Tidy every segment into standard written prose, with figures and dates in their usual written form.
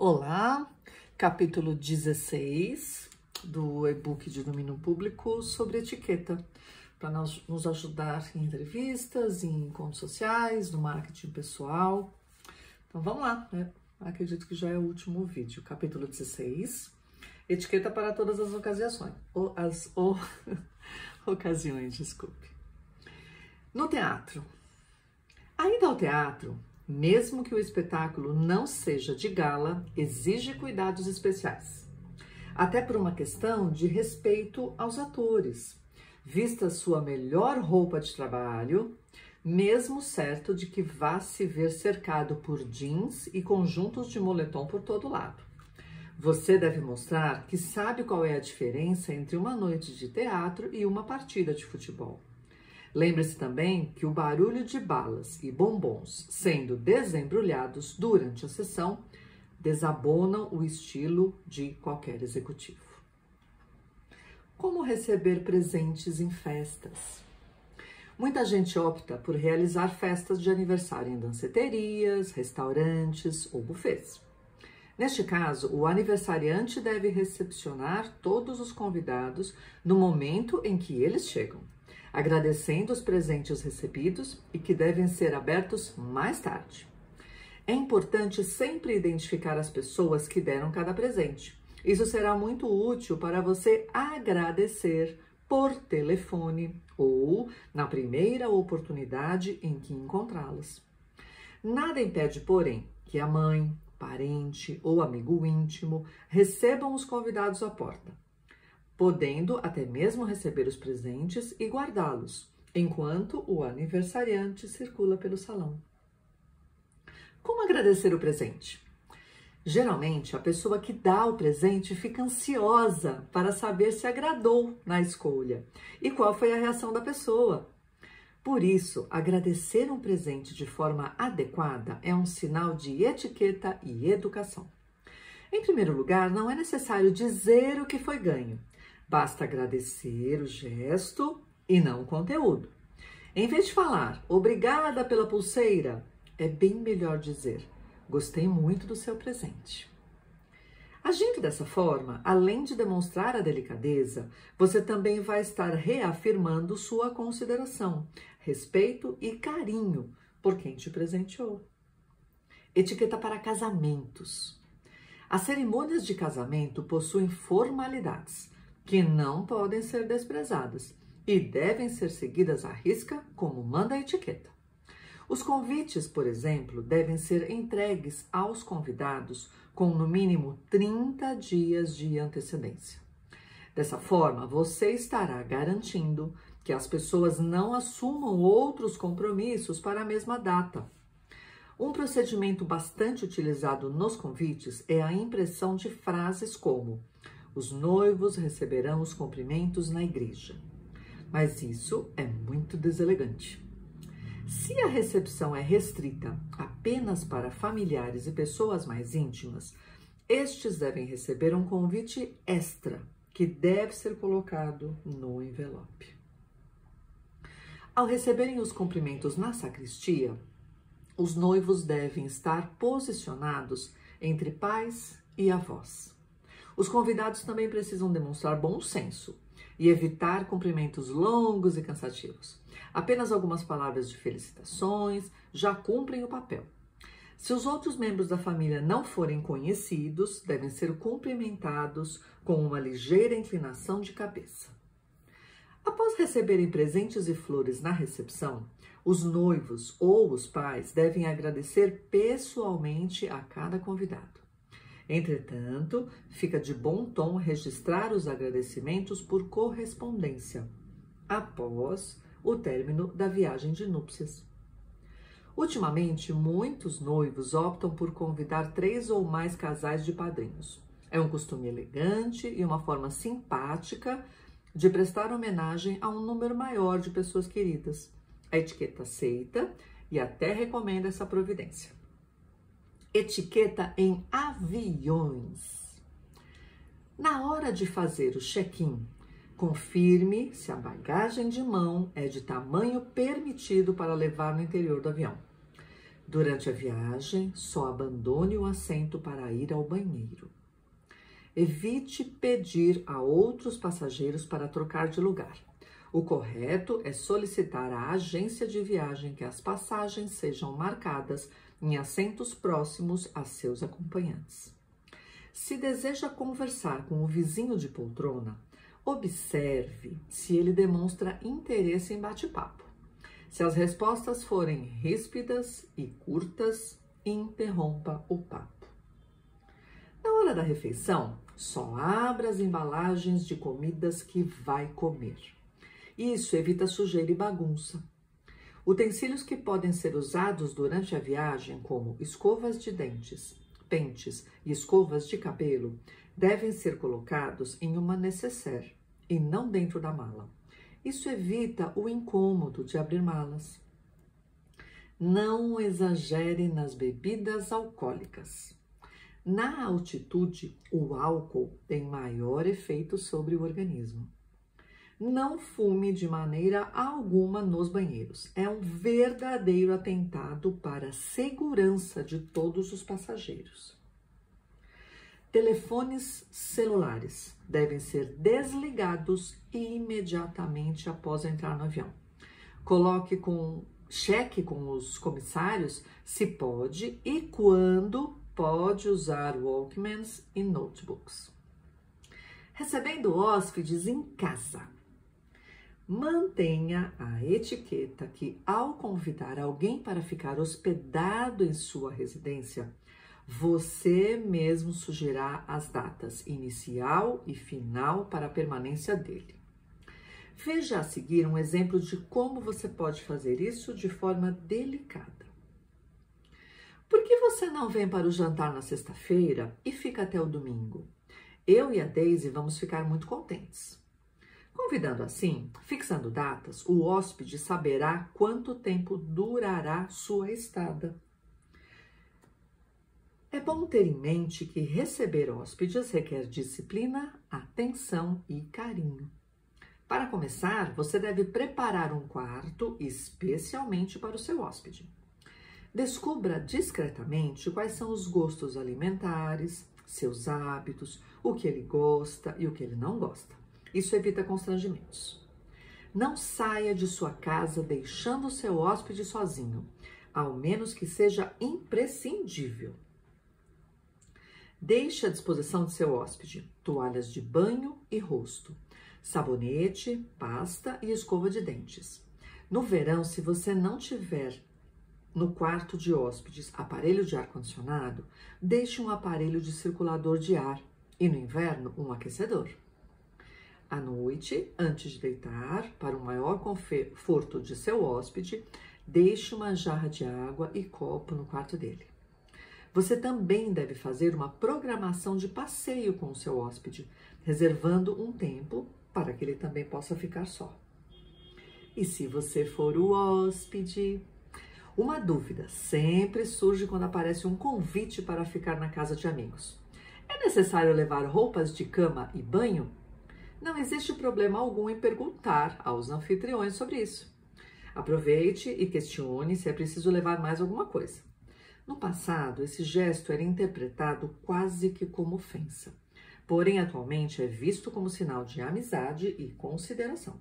Olá, capítulo 16 do e-book de domínio público sobre etiqueta, para nos ajudar em entrevistas, em encontros sociais, no marketing pessoal. Então vamos lá, né? Acredito que já é o último vídeo, capítulo 16, etiqueta para todas as ocasiões, ocasiões, desculpe. No teatro. Ainda ao teatro, mesmo que o espetáculo não seja de gala, exige cuidados especiais. Até por uma questão de respeito aos atores. Vista sua melhor roupa de trabalho, mesmo certo de que vá se ver cercado por jeans e conjuntos de moletom por todo lado. Você deve mostrar que sabe qual é a diferença entre uma noite de teatro e uma partida de futebol. Lembre-se também que o barulho de balas e bombons sendo desembrulhados durante a sessão desabonam o estilo de qualquer executivo. Como receber presentes em festas? Muita gente opta por realizar festas de aniversário em danceterias, restaurantes ou buffets. Neste caso, o aniversariante deve recepcionar todos os convidados no momento em que eles chegam, agradecendo os presentes recebidos e que devem ser abertos mais tarde. É importante sempre identificar as pessoas que deram cada presente. Isso será muito útil para você agradecer por telefone ou na primeira oportunidade em que encontrá-las. Nada impede, porém, que a mãe, parente ou amigo íntimo recebam os convidados à porta, podendo até mesmo receber os presentes e guardá-los, enquanto o aniversariante circula pelo salão. Como agradecer o presente? Geralmente, a pessoa que dá o presente fica ansiosa para saber se agradou na escolha e qual foi a reação da pessoa. Por isso, agradecer um presente de forma adequada é um sinal de etiqueta e educação. Em primeiro lugar, não é necessário dizer o que foi ganho. Basta agradecer o gesto e não o conteúdo. Em vez de falar, obrigada pela pulseira, é bem melhor dizer, gostei muito do seu presente. Agindo dessa forma, além de demonstrar a delicadeza, você também vai estar reafirmando sua consideração, respeito e carinho por quem te presenteou. Etiqueta para casamentos. As cerimônias de casamento possuem formalidades que não podem ser desprezadas e devem ser seguidas à risca, como manda a etiqueta. Os convites, por exemplo, devem ser entregues aos convidados com no mínimo 30 dias de antecedência. Dessa forma, você estará garantindo que as pessoas não assumam outros compromissos para a mesma data. Um procedimento bastante utilizado nos convites é a impressão de frases como: os noivos receberão os cumprimentos na igreja. Mas isso é muito deselegante. Se a recepção é restrita apenas para familiares e pessoas mais íntimas, estes devem receber um convite extra, que deve ser colocado no envelope. Ao receberem os cumprimentos na sacristia, os noivos devem estar posicionados entre pais e avós. Os convidados também precisam demonstrar bom senso e evitar cumprimentos longos e cansativos. Apenas algumas palavras de felicitações já cumprem o papel. Se os outros membros da família não forem conhecidos, devem ser cumprimentados com uma ligeira inclinação de cabeça. Após receberem presentes e flores na recepção, os noivos ou os pais devem agradecer pessoalmente a cada convidado. Entretanto, fica de bom tom registrar os agradecimentos por correspondência, após o término da viagem de núpcias. Ultimamente, muitos noivos optam por convidar 3 ou mais casais de padrinhos. É um costume elegante e uma forma simpática de prestar homenagem a um número maior de pessoas queridas. A etiqueta aceita e até recomenda essa providência. Etiqueta em aviões. Na hora de fazer o check-in, confirme se a bagagem de mão é de tamanho permitido para levar no interior do avião. Durante a viagem, só abandone o assento para ir ao banheiro. Evite pedir a outros passageiros para trocar de lugar. O correto é solicitar à agência de viagem que as passagens sejam marcadas em assentos próximos a seus acompanhantes. Se deseja conversar com o vizinho de poltrona, observe se ele demonstra interesse em bate-papo. Se as respostas forem ríspidas e curtas, interrompa o papo. Na hora da refeição, só abra as embalagens de comidas que vai comer. Isso evita sujeira e bagunça. Utensílios que podem ser usados durante a viagem, como escovas de dentes, pentes e escovas de cabelo, devem ser colocados em uma nécessaire e não dentro da mala. Isso evita o incômodo de abrir malas. Não exagere nas bebidas alcoólicas. Na altitude, o álcool tem maior efeito sobre o organismo. Não fume de maneira alguma nos banheiros. É um verdadeiro atentado para a segurança de todos os passageiros. Telefones celulares devem ser desligados imediatamente após entrar no avião. Cheque com os comissários se pode e quando pode usar Walkmans e notebooks. Recebendo hóspedes em casa, mantenha a etiqueta que, ao convidar alguém para ficar hospedado em sua residência, você mesmo sugerirá as datas inicial e final para a permanência dele. Veja a seguir um exemplo de como você pode fazer isso de forma delicada. Por que você não vem para o jantar na sexta-feira e fica até o domingo? Eu e a Daisy vamos ficar muito contentes. Convidando assim, fixando datas, o hóspede saberá quanto tempo durará sua estada. É bom ter em mente que receber hóspedes requer disciplina, atenção e carinho. Para começar, você deve preparar um quarto especialmente para o seu hóspede. Descubra discretamente quais são os gostos alimentares, seus hábitos, o que ele gosta e o que ele não gosta. Isso evita constrangimentos. Não saia de sua casa deixando o seu hóspede sozinho, ao menos que seja imprescindível. Deixe à disposição de seu hóspede toalhas de banho e rosto, sabonete, pasta e escova de dentes. No verão, se você não tiver no quarto de hóspedes aparelho de ar-condicionado, deixe um aparelho de circulador de ar e no inverno um aquecedor. À noite, antes de deitar, para o maior conforto de seu hóspede, deixe uma jarra de água e copo no quarto dele. Você também deve fazer uma programação de passeio com o seu hóspede, reservando um tempo para que ele também possa ficar só. E se você for o hóspede? Uma dúvida sempre surge quando aparece um convite para ficar na casa de amigos. É necessário levar roupas de cama e banho? Não existe problema algum em perguntar aos anfitriões sobre isso. Aproveite e questione se é preciso levar mais alguma coisa. No passado, esse gesto era interpretado quase que como ofensa. Porém, atualmente é visto como sinal de amizade e consideração.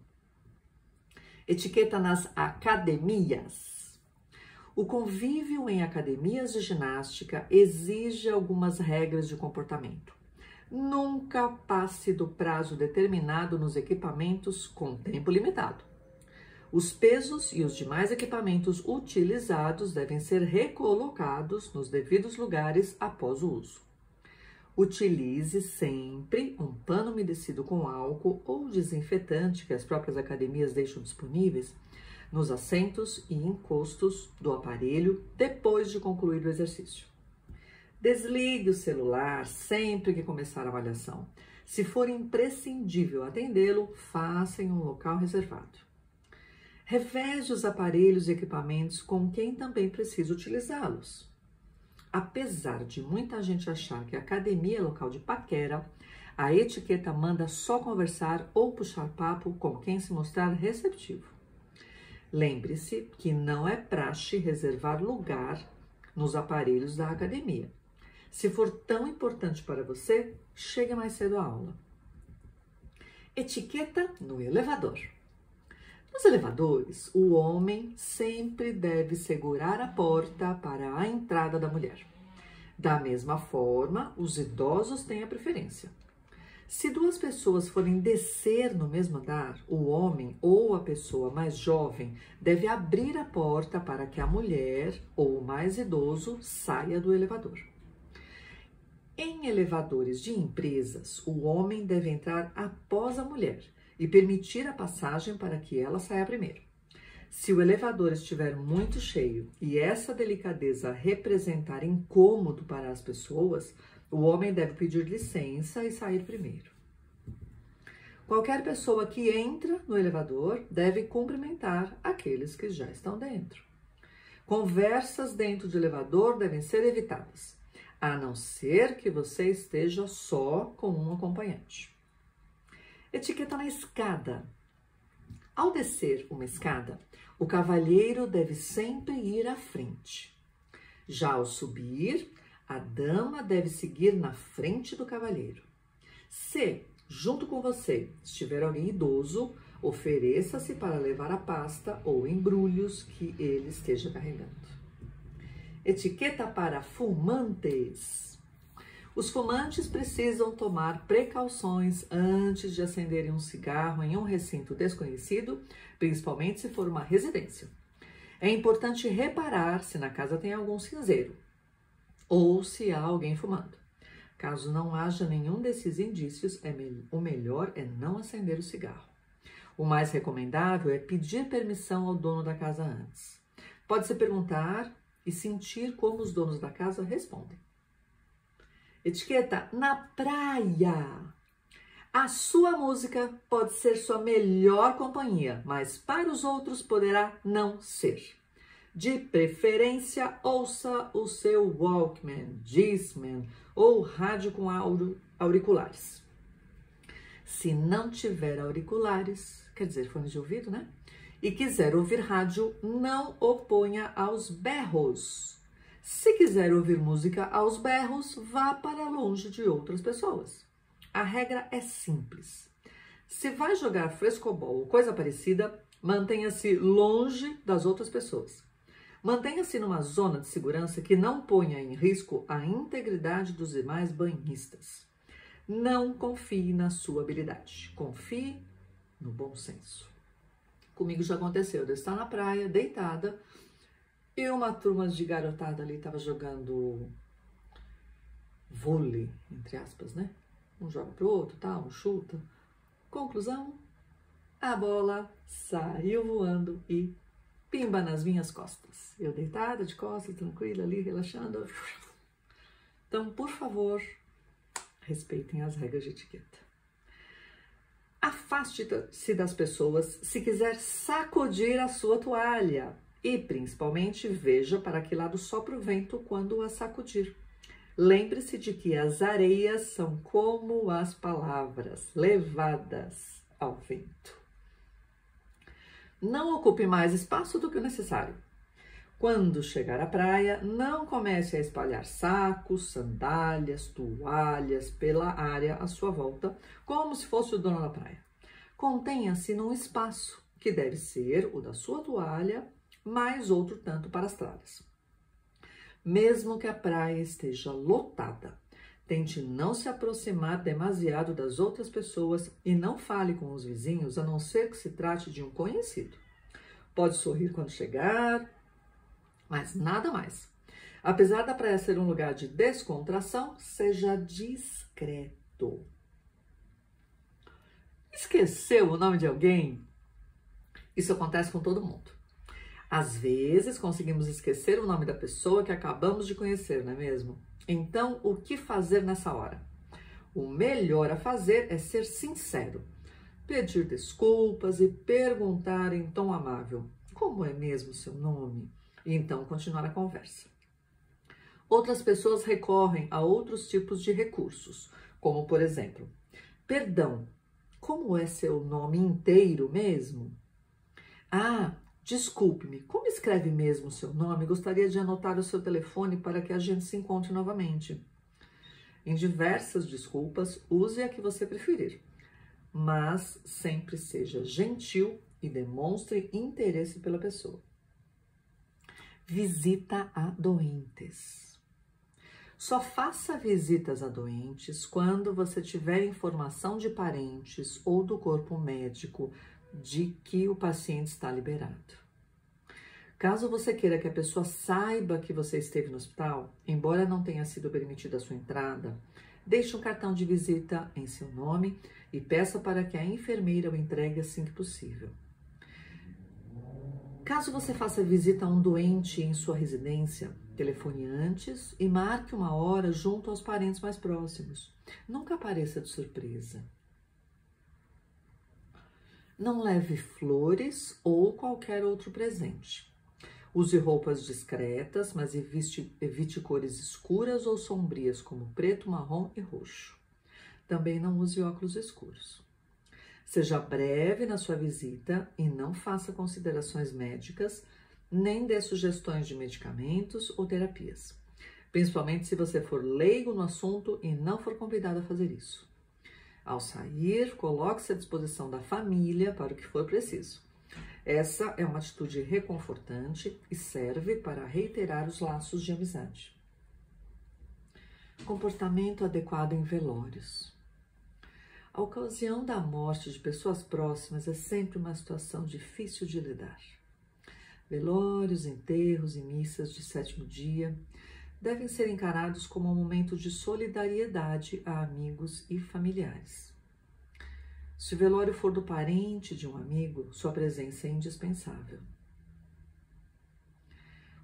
Etiqueta nas academias. O convívio em academias de ginástica exige algumas regras de comportamento. Nunca passe do prazo determinado nos equipamentos com tempo limitado. Os pesos e os demais equipamentos utilizados devem ser recolocados nos devidos lugares após o uso. Utilize sempre um pano umedecido com álcool ou desinfetante que as próprias academias deixam disponíveis nos assentos e encostos do aparelho depois de concluir o exercício. Desligue o celular sempre que começar a malhação. Se for imprescindível atendê-lo, faça em um local reservado. Reveze os aparelhos e equipamentos com quem também precisa utilizá-los. Apesar de muita gente achar que a academia é local de paquera, a etiqueta manda só conversar ou puxar papo com quem se mostrar receptivo. Lembre-se que não é praxe reservar lugar nos aparelhos da academia. Se for tão importante para você, chegue mais cedo à aula. Etiqueta no elevador. Nos elevadores, o homem sempre deve segurar a porta para a entrada da mulher. Da mesma forma, os idosos têm a preferência. Se duas pessoas forem descer no mesmo andar, o homem ou a pessoa mais jovem deve abrir a porta para que a mulher ou o mais idoso saia do elevador. Em elevadores de empresas, o homem deve entrar após a mulher e permitir a passagem para que ela saia primeiro. Se o elevador estiver muito cheio e essa delicadeza representar incômodo para as pessoas, o homem deve pedir licença e sair primeiro. Qualquer pessoa que entra no elevador deve cumprimentar aqueles que já estão dentro. Conversas dentro do elevador devem ser evitadas, a não ser que você esteja só com um acompanhante. Etiqueta na escada. Ao descer uma escada, o cavalheiro deve sempre ir à frente. Já ao subir, a dama deve seguir na frente do cavalheiro. Se, junto com você, estiver alguém idoso, ofereça-se para levar a pasta ou embrulhos que ele esteja carregando. Etiqueta para fumantes. Os fumantes precisam tomar precauções antes de acenderem um cigarro em um recinto desconhecido, principalmente se for uma residência. É importante reparar se na casa tem algum cinzeiro ou se há alguém fumando. Caso não haja nenhum desses indícios, o melhor é não acender o cigarro. O mais recomendável é pedir permissão ao dono da casa antes. Pode-se perguntar e sentir como os donos da casa respondem. Etiqueta na praia. A sua música pode ser sua melhor companhia, mas para os outros poderá não ser. De preferência, ouça o seu Walkman, Discman ou rádio com auriculares. Se não tiver auriculares, quer dizer, fone de ouvido, né? E quiser ouvir rádio, não o ponha aos berros. Se quiser ouvir música aos berros, vá para longe de outras pessoas. A regra é simples. Se vai jogar frescobol ou coisa parecida, mantenha-se longe das outras pessoas. Mantenha-se numa zona de segurança que não ponha em risco a integridade dos demais banhistas. Não confie na sua habilidade. Confie no bom senso. Comigo já aconteceu de eu estar na praia, deitada, e uma turma de garotada ali estava jogando vôlei, entre aspas, né? Um joga pro outro, tal, um chuta. Conclusão, a bola saiu voando e pimba nas minhas costas. Eu deitada, de costas, tranquila ali, relaxando. Então, por favor, respeitem as regras de etiqueta. Afaste-se das pessoas se quiser sacudir a sua toalha. E, principalmente, veja para que lado sopra o vento quando a sacudir. Lembre-se de que as areias são como as palavras, levadas ao vento. Não ocupe mais espaço do que o necessário. Quando chegar à praia, não comece a espalhar sacos, sandálias, toalhas pela área à sua volta, como se fosse o dono da praia. Contenha-se num espaço, que deve ser o da sua toalha, mais outro tanto para as tralhas. Mesmo que a praia esteja lotada, tente não se aproximar demasiado das outras pessoas e não fale com os vizinhos, a não ser que se trate de um conhecido. Pode sorrir quando chegar, mas nada mais. Apesar da praia ser um lugar de descontração, seja discreto. Esqueceu o nome de alguém? Isso acontece com todo mundo. Às vezes, conseguimos esquecer o nome da pessoa que acabamos de conhecer, não é mesmo? Então, o que fazer nessa hora? O melhor a fazer é ser sincero, pedir desculpas e perguntar em tom amável, como é mesmo seu nome? E então continuar a conversa. Outras pessoas recorrem a outros tipos de recursos, como por exemplo, perdão, como é seu nome inteiro mesmo? Ah, Desculpe-me, como escreve mesmo o seu nome? Gostaria de anotar o seu telefone para que a gente se encontre novamente. Em diversas desculpas, use a que você preferir, mas sempre seja gentil e demonstre interesse pela pessoa. Visita a doentes. Só faça visitas a doentes quando você tiver informação de parentes ou do corpo médico de que o paciente está liberado. Caso você queira que a pessoa saiba que você esteve no hospital, embora não tenha sido permitida a sua entrada, deixe um cartão de visita em seu nome e peça para que a enfermeira o entregue assim que possível. Caso você faça visita a um doente em sua residência, telefone antes e marque uma hora junto aos parentes mais próximos. Nunca apareça de surpresa. Não leve flores ou qualquer outro presente. Use roupas discretas, mas evite cores escuras ou sombrias, como preto, marrom e roxo. Também não use óculos escuros. Seja breve na sua visita e não faça considerações médicas, nem dê sugestões de medicamentos ou terapias, principalmente se você for leigo no assunto e não for convidado a fazer isso. Ao sair, coloque-se à disposição da família para o que for preciso. Essa é uma atitude reconfortante e serve para reiterar os laços de amizade. Comportamento adequado em velórios. A ocasião da morte de pessoas próximas é sempre uma situação difícil de lidar. Velórios, enterros e missas de sétimo dia devem ser encarados como um momento de solidariedade a amigos e familiares. Se o velório for do parente de um amigo, sua presença é indispensável.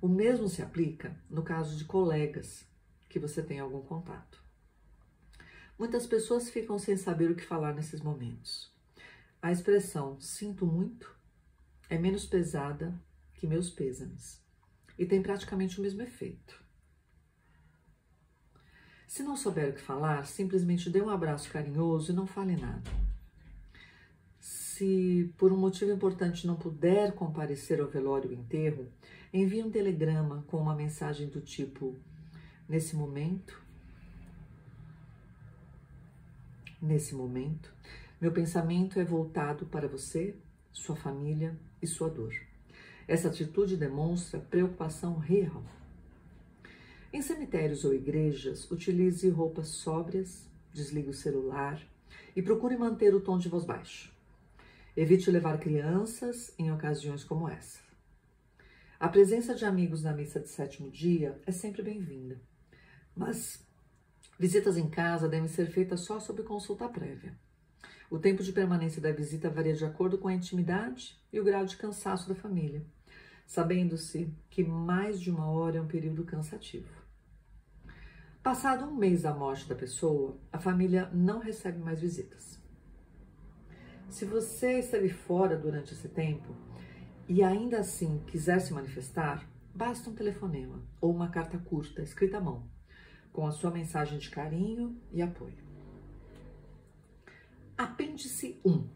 O mesmo se aplica no caso de colegas que você tem algum contato. Muitas pessoas ficam sem saber o que falar nesses momentos. A expressão "sinto muito" é menos pesada que "meus pêsames" e tem praticamente o mesmo efeito. Se não souber o que falar, simplesmente dê um abraço carinhoso e não fale nada. Se por um motivo importante não puder comparecer ao velório ou enterro, envie um telegrama com uma mensagem do tipo: Nesse momento, meu pensamento é voltado para você, sua família e sua dor. Essa atitude demonstra preocupação real. Em cemitérios ou igrejas, utilize roupas sóbrias, desligue o celular e procure manter o tom de voz baixo. Evite levar crianças em ocasiões como essa. A presença de amigos na missa de sétimo dia é sempre bem-vinda, mas visitas em casa devem ser feitas só sob consulta prévia. O tempo de permanência da visita varia de acordo com a intimidade e o grau de cansaço da família, sabendo-se que mais de 1 hora é um período cansativo. Passado 1 mês da morte da pessoa, a família não recebe mais visitas. Se você esteve fora durante esse tempo e ainda assim quiser se manifestar, basta um telefonema ou uma carta curta escrita à mão, com a sua mensagem de carinho e apoio. Apêndice 1.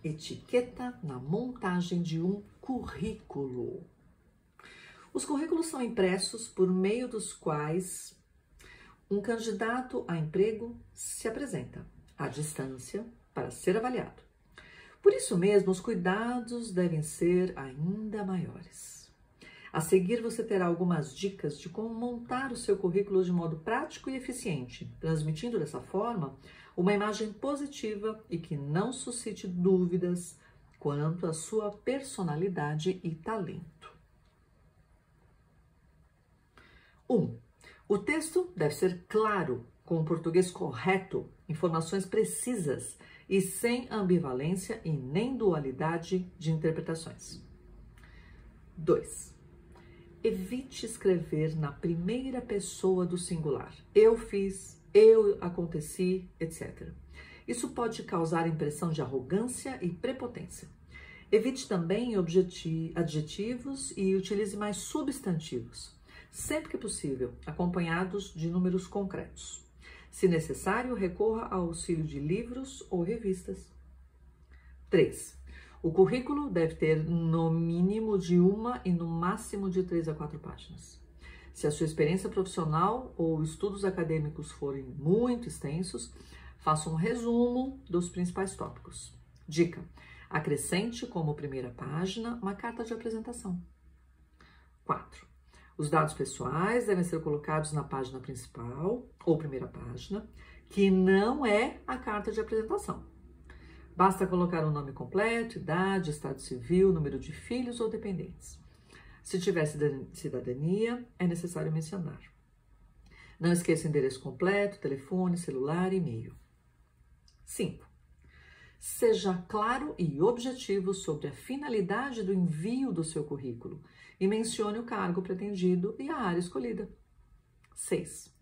Etiqueta na montagem de um currículo. Os currículos são impressos por meio dos quais um candidato a emprego se apresenta à distância para ser avaliado. Por isso mesmo, os cuidados devem ser ainda maiores. A seguir, você terá algumas dicas de como montar o seu currículo de modo prático e eficiente, transmitindo dessa forma uma imagem positiva e que não suscite dúvidas quanto à sua personalidade e talento. 1. O texto deve ser claro, com o português correto, informações precisas e sem ambivalência e nem dualidade de interpretações. 2. Evite escrever na primeira pessoa do singular. Eu fiz, eu aconteci, etc. Isso pode causar impressão de arrogância e prepotência. Evite também adjetivos e utilize mais substantivos, sempre que possível, acompanhados de números concretos. Se necessário, recorra ao auxílio de livros ou revistas. 3. O currículo deve ter no mínimo de 1 e no máximo de 3 a 4 páginas. Se a sua experiência profissional ou estudos acadêmicos forem muito extensos, faça um resumo dos principais tópicos. Dica: acrescente como primeira página uma carta de apresentação. 4. Os dados pessoais devem ser colocados na página principal ou primeira página, que não é a carta de apresentação. Basta colocar o nome completo, idade, estado civil, número de filhos ou dependentes. Se tiver cidadania, é necessário mencionar. Não esqueça o endereço completo, telefone, celular e e-mail. 5. Seja claro e objetivo sobre a finalidade do envio do seu currículo e mencione o cargo pretendido e a área escolhida. 6.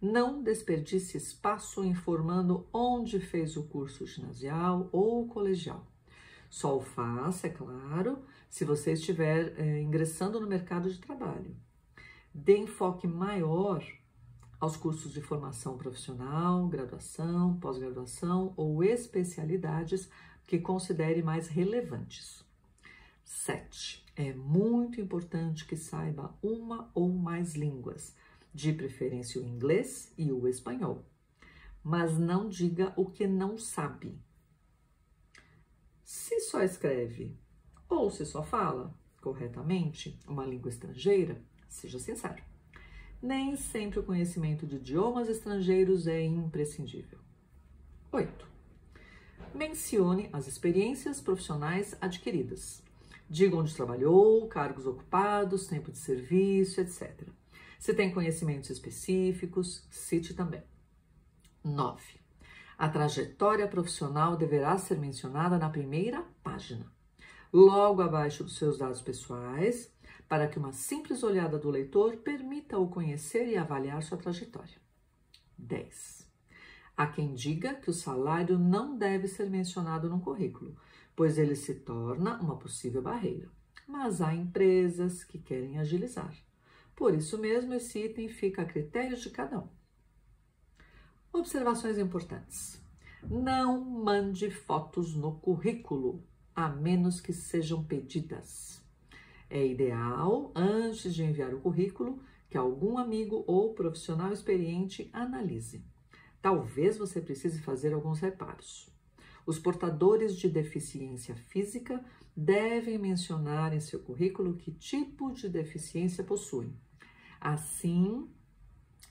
Não desperdice espaço informando onde fez o curso ginasial ou colegial. Só o faça, é claro, se você estiver ingressando no mercado de trabalho. Dê enfoque maior aos cursos de formação profissional, graduação, pós-graduação ou especialidades que considere mais relevantes. 7. É muito importante que saiba uma ou mais línguas, de preferência o inglês e o espanhol, mas não diga o que não sabe. Se só escreve ou se só fala corretamente uma língua estrangeira, seja sincero. Nem sempre o conhecimento de idiomas estrangeiros é imprescindível. 8. Mencione as experiências profissionais adquiridas. Diga onde trabalhou, cargos ocupados, tempo de serviço, etc. Se tem conhecimentos específicos, cite também. 9. A trajetória profissional deverá ser mencionada na primeira página, logo abaixo dos seus dados pessoais, para que uma simples olhada do leitor permita-o conhecer e avaliar sua trajetória. 10. Há quem diga que o salário não deve ser mencionado no currículo, pois ele se torna uma possível barreira. Mas há empresas que querem agilizar. Por isso mesmo, esse item fica a critério de cada um. Observações importantes. Não mande fotos no currículo, a menos que sejam pedidas. É ideal, antes de enviar o currículo, que algum amigo ou profissional experiente analise. Talvez você precise fazer alguns reparos. Os portadores de deficiência física devem mencionar em seu currículo que tipo de deficiência possuem. Assim,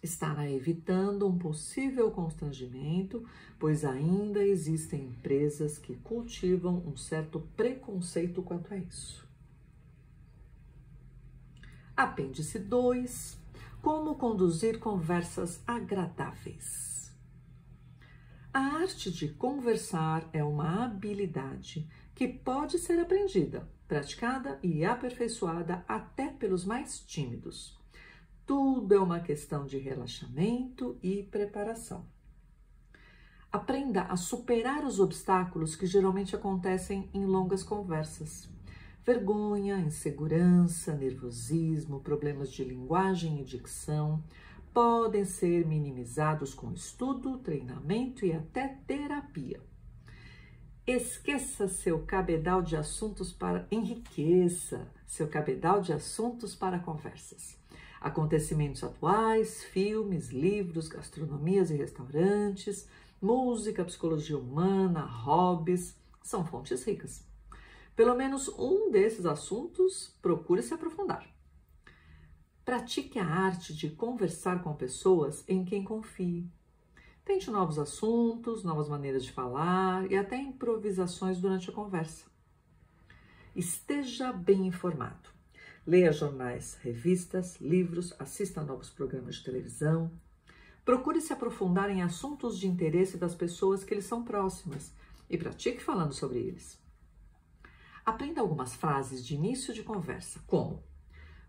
estará evitando um possível constrangimento, pois ainda existem empresas que cultivam um certo preconceito quanto a isso. Apêndice 2. Como conduzir conversas agradáveis. A arte de conversar é uma habilidade que pode ser aprendida, praticada e aperfeiçoada até pelos mais tímidos. Tudo é uma questão de relaxamento e preparação. Aprenda a superar os obstáculos que geralmente acontecem em longas conversas. Vergonha, insegurança, nervosismo, problemas de linguagem e dicção podem ser minimizados com estudo, treinamento e até terapia. Enriqueça seu cabedal de assuntos para conversas. Acontecimentos atuais, filmes, livros, gastronomias e restaurantes, música, psicologia humana, hobbies, são fontes ricas. Pelo menos um desses assuntos, procure se aprofundar. Pratique a arte de conversar com pessoas em quem confie. Tente novos assuntos, novas maneiras de falar e até improvisações durante a conversa. Esteja bem informado. Leia jornais, revistas, livros, assista a novos programas de televisão. Procure se aprofundar em assuntos de interesse das pessoas que lhe são próximas e pratique falando sobre eles. Aprenda algumas frases de início de conversa, como: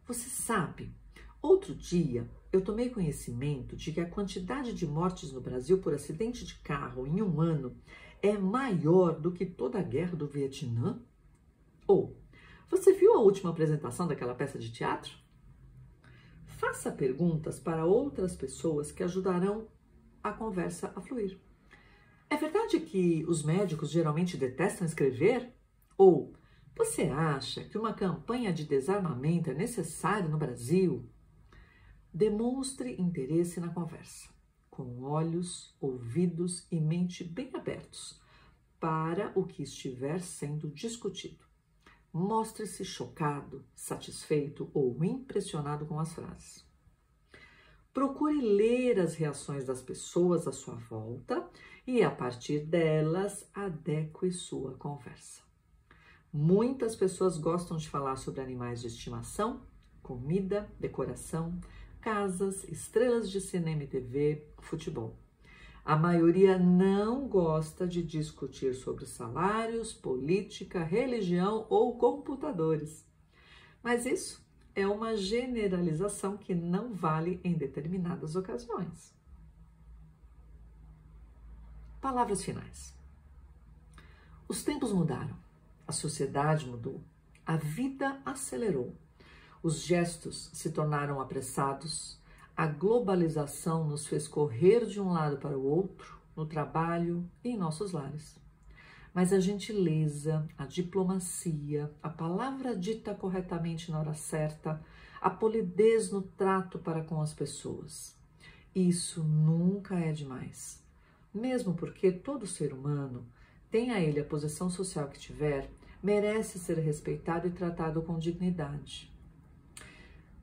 você sabe, outro dia eu tomei conhecimento de que a quantidade de mortes no Brasil por acidente de carro em um ano é maior do que toda a guerra do Vietnã? Ou: você viu a última apresentação daquela peça de teatro? Faça perguntas para outras pessoas que ajudarão a conversa a fluir. É verdade que os médicos geralmente detestam escrever? Ou, você acha que uma campanha de desarmamento é necessária no Brasil? Demonstre interesse na conversa, com olhos, ouvidos e mente bem abertos para o que estiver sendo discutido. Mostre-se chocado, satisfeito ou impressionado com as frases. Procure ler as reações das pessoas à sua volta e, a partir delas, adeque sua conversa. Muitas pessoas gostam de falar sobre animais de estimação, comida, decoração, casas, estrelas de cinema e TV, futebol. A maioria não gosta de discutir sobre salários, política, religião ou computadores. Mas isso é uma generalização que não vale em determinadas ocasiões. Palavras finais. Os tempos mudaram, a sociedade mudou, a vida acelerou, os gestos se tornaram apressados, a globalização nos fez correr de um lado para o outro, no trabalho e em nossos lares. Mas a gentileza, a diplomacia, a palavra dita corretamente na hora certa, a polidez no trato para com as pessoas, isso nunca é demais. Mesmo porque todo ser humano, tenha ele a posição social que tiver, merece ser respeitado e tratado com dignidade.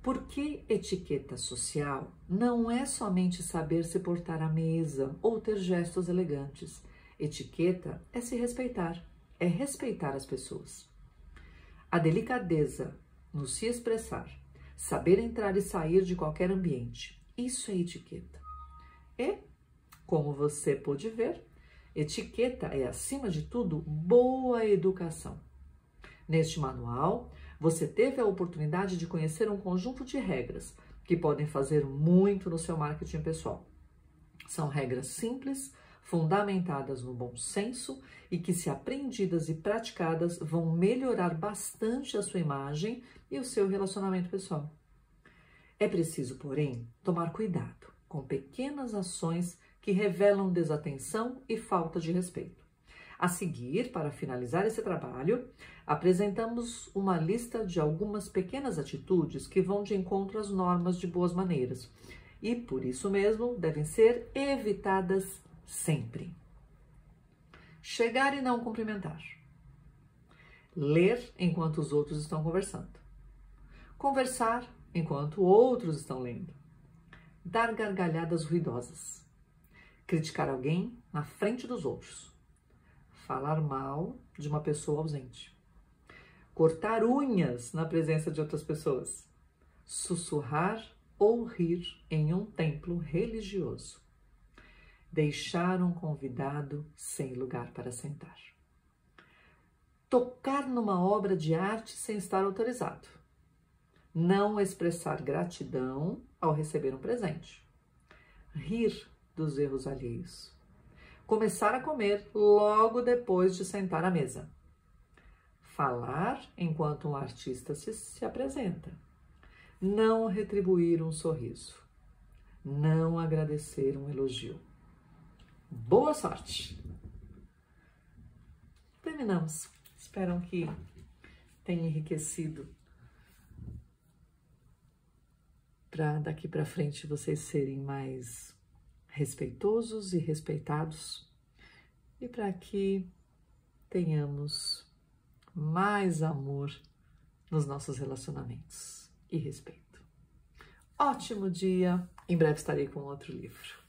Porque etiqueta social não é somente saber se portar à mesa ou ter gestos elegantes. Etiqueta é se respeitar, é respeitar as pessoas. A delicadeza no se expressar, saber entrar e sair de qualquer ambiente, isso é etiqueta. E, como você pôde ver, etiqueta é, acima de tudo, boa educação. Neste manual, você teve a oportunidade de conhecer um conjunto de regras que podem fazer muito no seu marketing pessoal. São regras simples, fundamentadas no bom senso e que, se aprendidas e praticadas, vão melhorar bastante a sua imagem e o seu relacionamento pessoal. É preciso, porém, tomar cuidado com pequenas ações que revelam desatenção e falta de respeito. A seguir, para finalizar esse trabalho, apresentamos uma lista de algumas pequenas atitudes que vão de encontro às normas de boas maneiras e, por isso mesmo, devem ser evitadas sempre. Chegar e não cumprimentar. Ler enquanto os outros estão conversando. Conversar enquanto outros estão lendo. Dar gargalhadas ruidosas. Criticar alguém na frente dos outros. Falar mal de uma pessoa ausente. Cortar unhas na presença de outras pessoas. Sussurrar ou rir em um templo religioso. Deixar um convidado sem lugar para sentar. Tocar numa obra de arte sem estar autorizado. Não expressar gratidão ao receber um presente. Rir dos erros alheios. Começar a comer logo depois de sentar à mesa. Falar enquanto um artista se apresenta. Não retribuir um sorriso. Não agradecer um elogio. Boa sorte! Terminamos. Espero que tenha enriquecido para daqui para frente vocês serem mais respeitosos e respeitados e para que tenhamos mais amor nos nossos relacionamentos e respeito. Ótimo dia! Em breve estarei com outro livro.